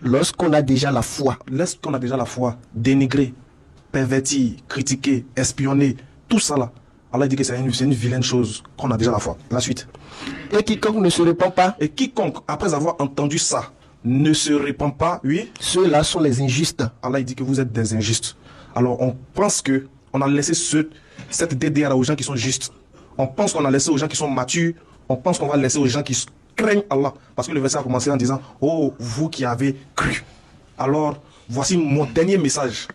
Lorsqu'on a déjà la foi. Lorsqu'on a déjà la foi, dénigrer, pervertir, critiquer, espionner, tout ça là, Allah dit que c'est une vilaine chose qu'on a déjà la foi. La suite. Et quiconque ne se répand pas. Et quiconque, après avoir entendu ça, ne se répand pas, oui. Ceux-là sont les injustes. Allah il dit que vous êtes des injustes. Alors on pense que on a laissé cette DDR aux gens qui sont justes. On pense qu'on a laissé aux gens qui sont matures. On pense qu'on va laisser aux gens qui craignent Allah. Parce que le verset a commencé en disant: oh, vous qui avez cru. Alors, voici mon dernier message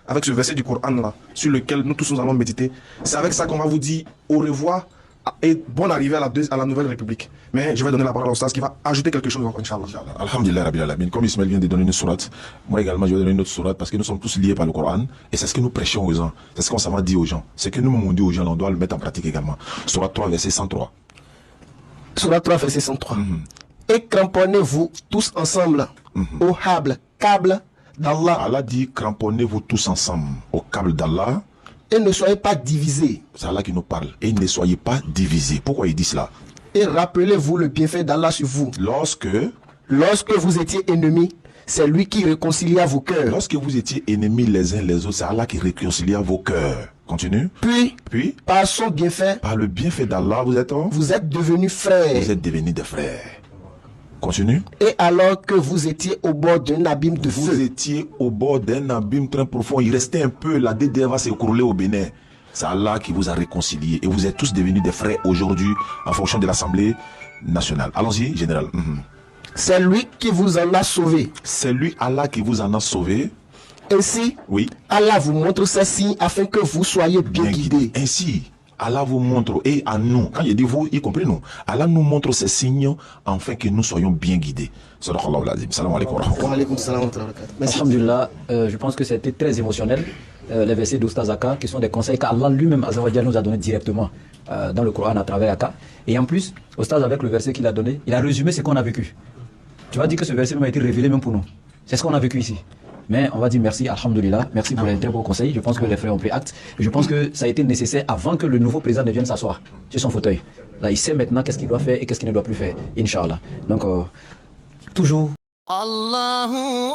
avec ce verset du Coran là, sur lequel nous tous nous allons méditer. C'est avec ça qu'on va vous dire au revoir et bonne arrivée à la Nouvelle République. Mais je vais donner la parole au Ustaz qui va ajouter quelque chose, Inch'Allah. Alhamdulillah Rabbil Alamin. Comme Ismaël vient de donner une sourate, moi également je vais donner une autre sourate parce que nous sommes tous liés par le Coran et c'est ce que nous prêchons aux gens. C'est ce qu'on s'en dit aux gens. C'est que nous m'ont dit aux gens, on doit le mettre en pratique également. Sourate 3, verset 103. Sourate 3, verset 103. Et cramponnez-vous tous ensemble au câble d'Allah. Allah dit: cramponnez-vous tous ensemble au câble d'Allah. Et ne soyez pas divisés. C'est Allah qui nous parle. Et ne soyez pas divisés. Pourquoi il dit cela? Et rappelez-vous le bienfait d'Allah sur vous. Lorsque vous étiez ennemis, c'est lui qui réconcilia vos cœurs. Lorsque vous étiez ennemis les uns les autres, c'est Allah qui réconcilia vos cœurs. Continue. Puis, par son bienfait, par le bienfait d'Allah, vous êtes devenus frères. Vous êtes devenus des frères. Continue. Et alors que vous étiez au bord d'un abîme de feu. Vous étiez au bord d'un abîme très profond. Il restait un peu, la DDR va s'écrouler au Bénin. C'est Allah qui vous a réconciliés. Et vous êtes tous devenus des frères aujourd'hui en fonction de l'Assemblée nationale. Allons-y, général. C'est lui qui vous en a sauvé. C'est lui, Allah, qui vous en a sauvé. Ainsi, oui. Allah vous montre ces signes afin que vous soyez bien guidés. Ainsi, Allah vous montre, et à nous, quand il dit vous, y compris nous, Allah nous montre ces signes afin que nous soyons bien guidés. Salam alaikum. Alhamdulillah, je pense que c'était très émotionnel. Les versets d'Oustaz Aka, qui sont des conseils qu'Allah lui-même nous a donnés directement dans le Coran à travers Aka. Et en plus, Oustaz, avec le verset qu'il a donné, il a résumé ce qu'on a vécu. Tu vas dire que ce verset même a été révélé même pour nous. C'est ce qu'on a vécu ici. Mais on va dire merci, alhamdoulilah, merci pour les très beaux conseils. Je pense que les frères ont pris acte. Je pense que ça a été nécessaire avant que le nouveau président ne vienne s'asseoir sur son fauteuil. Là, il sait maintenant qu'est-ce qu'il doit faire et qu'est-ce qu'il ne doit plus faire, Inch'Allah. Donc, toujours. Allahu